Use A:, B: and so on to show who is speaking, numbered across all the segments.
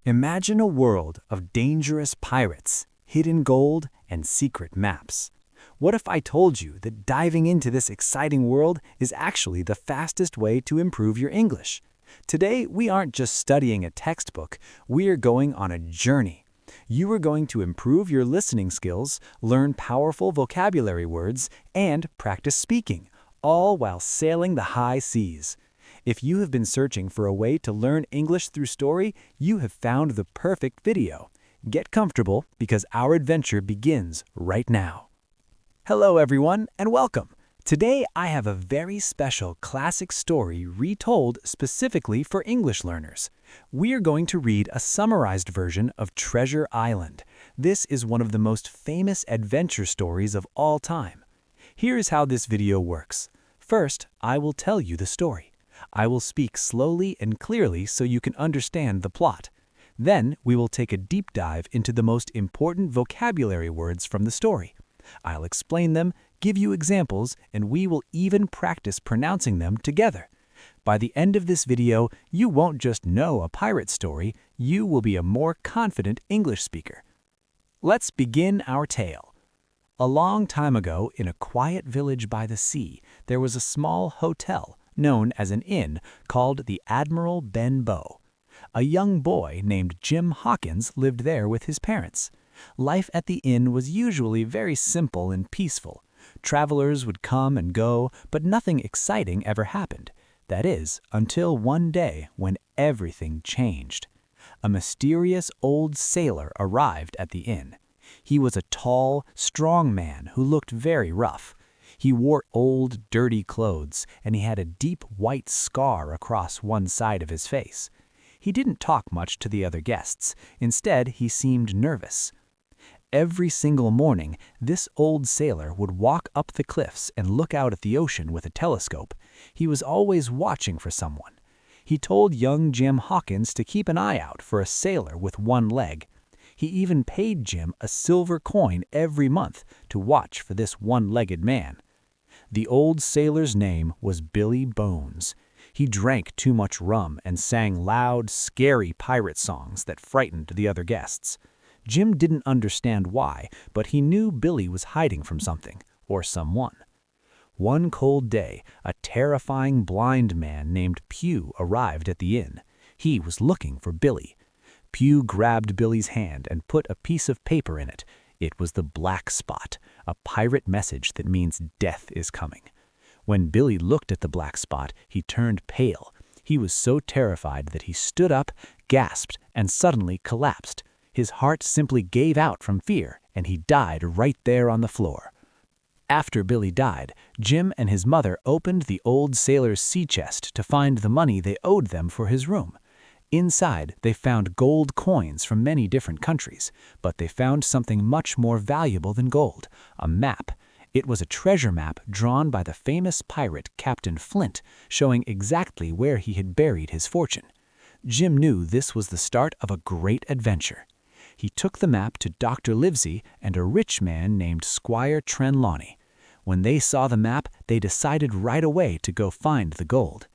A: Imagine a world of dangerous pirates, hidden gold, and secret maps. What if I told you that diving into this exciting world is actually the fastest way to improve your English? Today, we aren't just studying a textbook, we're going on a journey. You are going to improve your listening skills, learn powerful vocabulary words, and practice speaking, all while sailing the high seas. If you have been searching for a way to learn English through story, you have found the perfect video. Get comfortable because our adventure begins right now. Hello everyone and welcome. Today I have a very special classic story retold specifically for English learners. We are going to read a summarized version of Treasure Island. This is one of the most famous adventure stories of all time. Here is how this video works. First, I will tell you the story. I will speak slowly and clearly so you can understand the plot. Then, we will take a deep dive into the most important vocabulary words from the story. I'll explain them, give you examples, and we will even practice pronouncing them together. By the end of this video, you won't just know a pirate story, you will be a more confident English speaker. Let's begin our tale. A long time ago, in a quiet village by the sea, there was a small hotel, known as an inn, called the Admiral Benbow. A young boy named Jim Hawkins lived there with his parents. Life at the inn was usually very simple and peaceful. Travelers would come and go, but nothing exciting ever happened. That is, until one day when everything changed. A mysterious old sailor arrived at the inn. He was a tall, strong man who looked very rough. He wore old, dirty clothes, and he had a deep white scar across one side of his face. He didn't talk much to the other guests. Instead, he seemed nervous. Every single morning, this old sailor would walk up the cliffs and look out at the ocean with a telescope. He was always watching for someone. He told young Jim Hawkins to keep an eye out for a sailor with one leg. He even paid Jim a silver coin every month to watch for this one-legged man. The old sailor's name was Billy Bones. He drank too much rum and sang loud, scary pirate songs that frightened the other guests. Jim didn't understand why, but he knew Billy was hiding from something, or someone. One cold day, a terrifying blind man named Pew arrived at the inn. He was looking for Billy. Pew grabbed Billy's hand and put a piece of paper in it. It was the Black Spot, a pirate message that means death is coming. When Billy looked at the black spot, he turned pale. He was so terrified that he stood up, gasped, and suddenly collapsed. His heart simply gave out from fear, and he died right there on the floor. After Billy died, Jim and his mother opened the old sailor's sea chest to find the money they owed them for his room. Inside, they found gold coins from many different countries, but they found something much more valuable than gold, a map. It was a treasure map drawn by the famous pirate Captain Flint, showing exactly where he had buried his fortune. Jim knew this was the start of a great adventure. He took the map to Dr. Livesey and a rich man named Squire Trelawney. When they saw the map, they decided right away to go find the gold.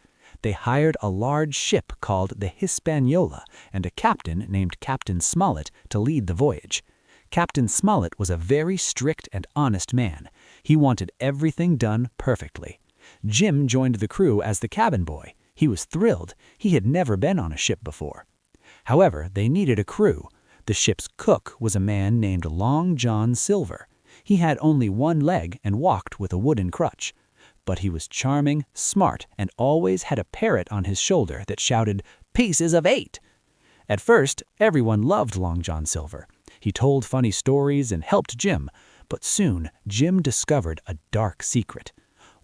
A: They hired a large ship called the Hispaniola and a captain named Captain Smollett to lead the voyage. Captain Smollett was a very strict and honest man. He wanted everything done perfectly. Jim joined the crew as the cabin boy. He was thrilled. He had never been on a ship before. However, they needed a crew. The ship's cook was a man named Long John Silver. He had only one leg and walked with a wooden crutch. But he was charming, smart, and always had a parrot on his shoulder that shouted, "Pieces of 8!" At first, everyone loved Long John Silver. He told funny stories and helped Jim, but soon Jim discovered a dark secret.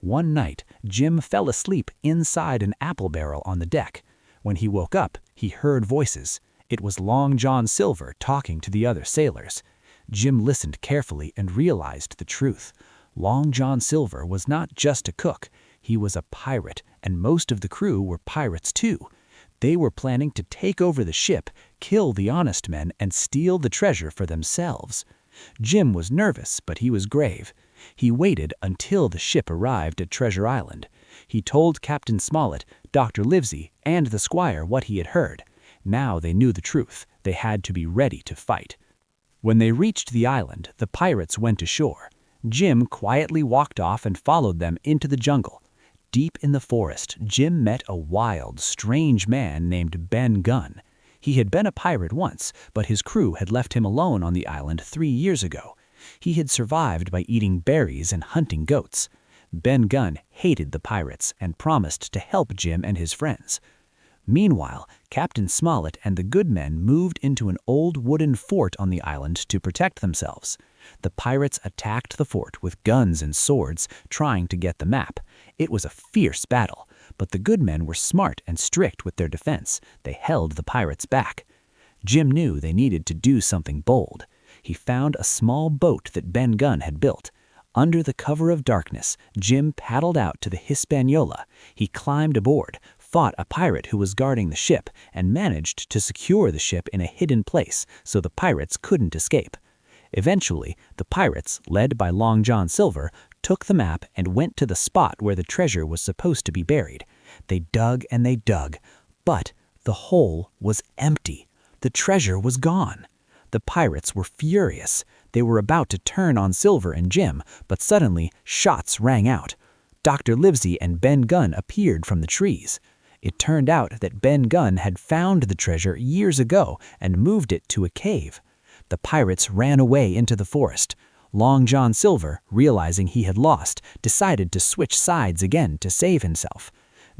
A: One night, Jim fell asleep inside an apple barrel on the deck. When he woke up, he heard voices. It was Long John Silver talking to the other sailors. Jim listened carefully and realized the truth. Long John Silver was not just a cook. He was a pirate, and most of the crew were pirates too. They were planning to take over the ship, kill the honest men, and steal the treasure for themselves. Jim was nervous, but he was grave. He waited until the ship arrived at Treasure Island. He told Captain Smollett, Dr. Livesey, and the squire what he had heard.
B: Now they knew the truth. They had to be ready to fight. When they reached the island, the pirates went ashore. Jim quietly walked off and followed them into the jungle. Deep in the forest, Jim met a wild, strange man named Ben Gunn. He had been a pirate once, but his crew had left him alone on the island 3 years ago. He had survived by eating berries and hunting goats. Ben Gunn hated the pirates and promised to help Jim and his friends. Meanwhile, Captain Smollett and the good men moved into an old wooden fort on the island to protect themselves. The pirates attacked the fort with guns and swords, trying to get the map. It was a fierce battle, but the good men were smart and strict with their defense. They held the pirates back. Jim knew they needed to do something bold. He found a small boat that Ben Gunn had built. Under the cover of darkness, Jim paddled out to the Hispaniola. He climbed aboard, fought a pirate who was guarding the ship, and managed to secure the ship in a hidden place so the pirates couldn't escape. Eventually, the pirates, led by Long John Silver, took the map and went to the spot where the treasure was supposed to be buried. They dug and they dug, but the hole was empty. The treasure was gone. The pirates were furious. They were about to turn on Silver and Jim, but suddenly shots rang out. Dr. Livesey and Ben Gunn appeared from the trees. It turned out that Ben Gunn had found the treasure years ago and moved it to a cave. The pirates ran away into the forest. Long John Silver, realizing he had lost, decided to switch sides again to save himself.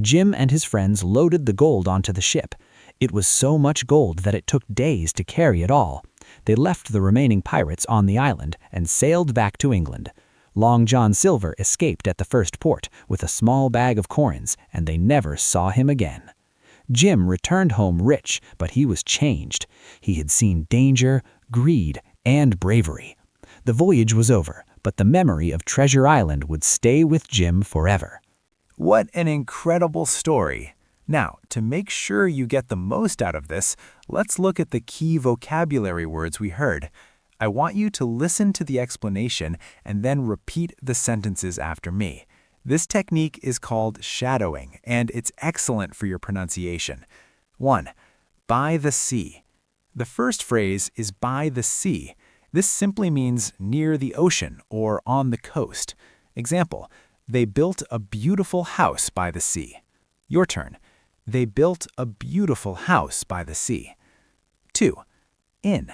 B: Jim and his friends loaded the gold onto the ship. It was so much gold that it took days to carry it all. They left the remaining pirates on the island and sailed back to England. Long John Silver escaped at the first port with a small bag of coins, and they never saw him again. Jim returned home rich, but he was changed. He had seen danger, greed, and bravery. The voyage was over, but the memory of Treasure Island would stay with Jim forever.
A: What an incredible story! Now, to make sure you get the most out of this, let's look at the key vocabulary words we heard. I want you to listen to the explanation and then repeat the sentences after me. This technique is called shadowing, and it's excellent for your pronunciation. 1. By the sea. The first phrase is by the sea. This simply means near the ocean or on the coast. Example, they built a beautiful house by the sea. Your turn. They built a beautiful house by the sea. 2. Inn.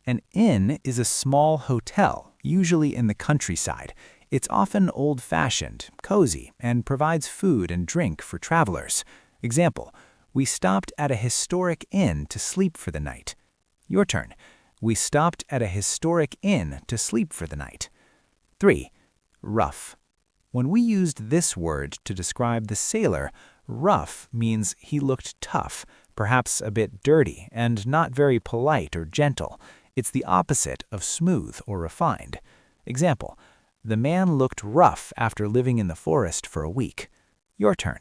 A: An inn is a small hotel, usually in the countryside. It's often old-fashioned, cozy, and provides food and drink for travelers. Example, we stopped at a historic inn to sleep for the night. Your turn. We stopped at a historic inn to sleep for the night. 3. Rough. When we used this word to describe the sailor, rough means he looked tough, perhaps a bit dirty, and not very polite or gentle. It's the opposite of smooth or refined. Example, the man looked rough after living in the forest for a week. Your turn.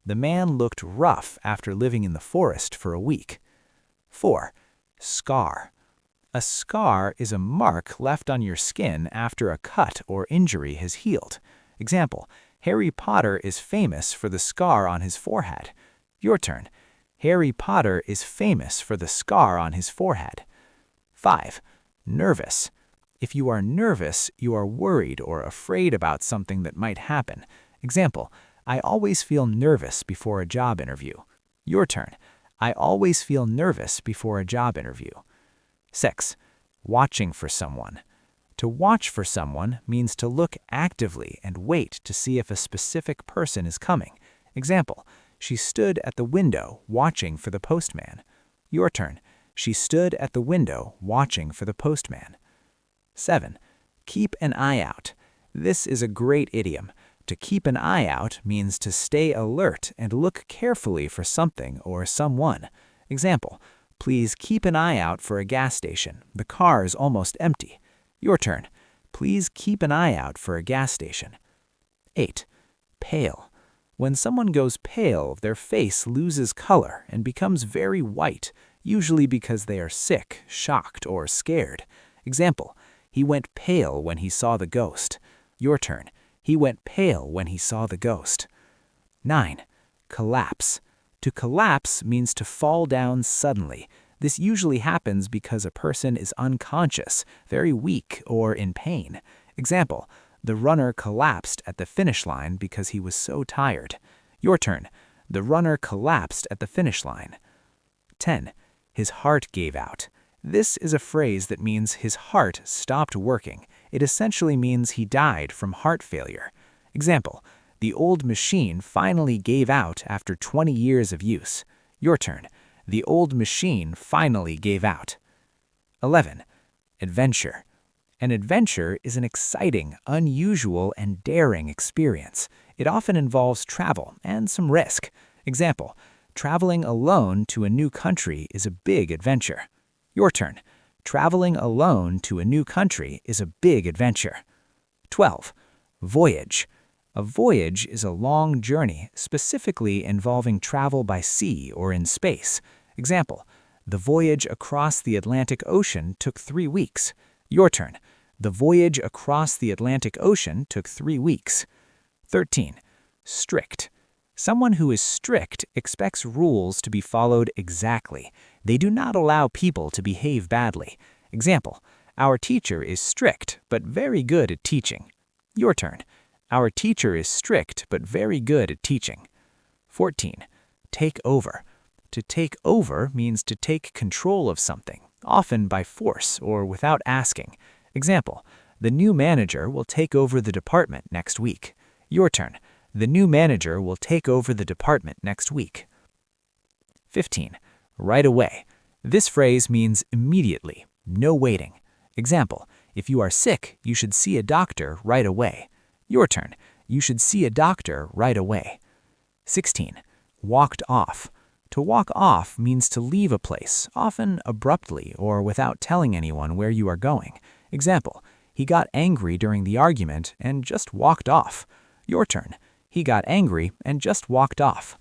A: The man looked rough after living in the forest for a week. 4. Scar. A scar is a mark left on your skin after a cut or injury has healed. Example, Harry Potter is famous for the scar on his forehead. Your turn. Harry Potter is famous for the scar on his forehead. 5. Nervous. If you are nervous, you are worried or afraid about something that might happen. Example, I always feel nervous before a job interview. Your turn. I always feel nervous before a job interview. 6. Watching for someone. To watch for someone means to look actively and wait to see if a specific person is coming. Example, she stood at the window watching for the postman. Your turn. She stood at the window watching for the postman. 7. Keep an eye out. This is a great idiom. To keep an eye out means to stay alert and look carefully for something or someone. Example, please keep an eye out for a gas station. The car is almost empty. Your turn. Please keep an eye out for a gas station. 8. Pale. When someone goes pale, their face loses color and becomes very white, usually because they are sick, shocked, or scared. Example, he went pale when he saw the ghost. Your turn. He went pale when he saw the ghost. 9. Collapse.
B: To collapse means to fall down suddenly. This usually happens because a person is unconscious, very weak, or in pain. Example, the runner collapsed at the finish line because he was so tired. Your turn. The runner collapsed at the finish line. 10. His heart gave out. This is a phrase that means his heart stopped working. It essentially means he died from heart failure. Example, the old machine finally gave out after 20 years of use. Your turn. The old machine finally gave out. 11. Adventure. An adventure is an exciting, unusual, and daring experience. It often involves travel and some risk. Example, traveling alone to a new country is a big adventure. Your turn. Traveling alone to a new country is a big adventure. 12. Voyage. A voyage is a long journey, specifically involving travel by sea or in space. Example, the voyage across the Atlantic Ocean took 3 weeks. Your turn. The voyage across the Atlantic Ocean took 3 weeks. 13. Strict. Someone who is strict expects rules to be followed exactly. They do not allow people to behave badly. Example, our teacher is strict but very good at teaching. Your turn. Our teacher is strict but very good at teaching. 14. Take over. To take over means to take control of something, often by force or without asking. Example, the new manager will take over the department next week. Your turn. The new manager will take over the department next week. 15. Right away. This phrase means immediately, no waiting. Example, if you are sick, you should see a doctor right away. Your turn. You should see a doctor right away. 16. Walked off. To walk off means to leave a place, often abruptly or without telling anyone where you are going. Example, he got angry during the argument and just walked off. Your turn. He got angry and just walked off.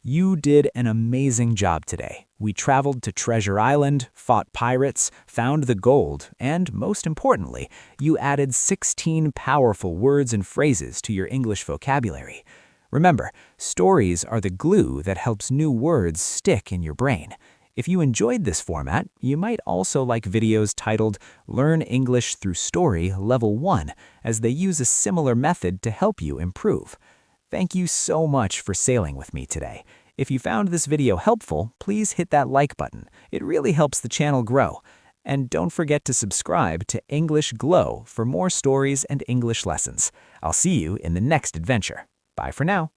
B: You did an amazing job today. We traveled to Treasure Island, fought pirates, found the gold, and most importantly, you added 16 powerful words and phrases to your English vocabulary. Remember, stories are the glue that helps new words stick in your brain. If you enjoyed this format, you might also like videos titled Learn English Through Story Level 1, as they use a similar method to help you improve. Thank you so much for sailing with me today. If you found this video helpful, please hit that like button. It really helps the channel grow. And don't forget to subscribe to English Glow for more stories and English lessons. I'll see you in the next adventure. Bye for now.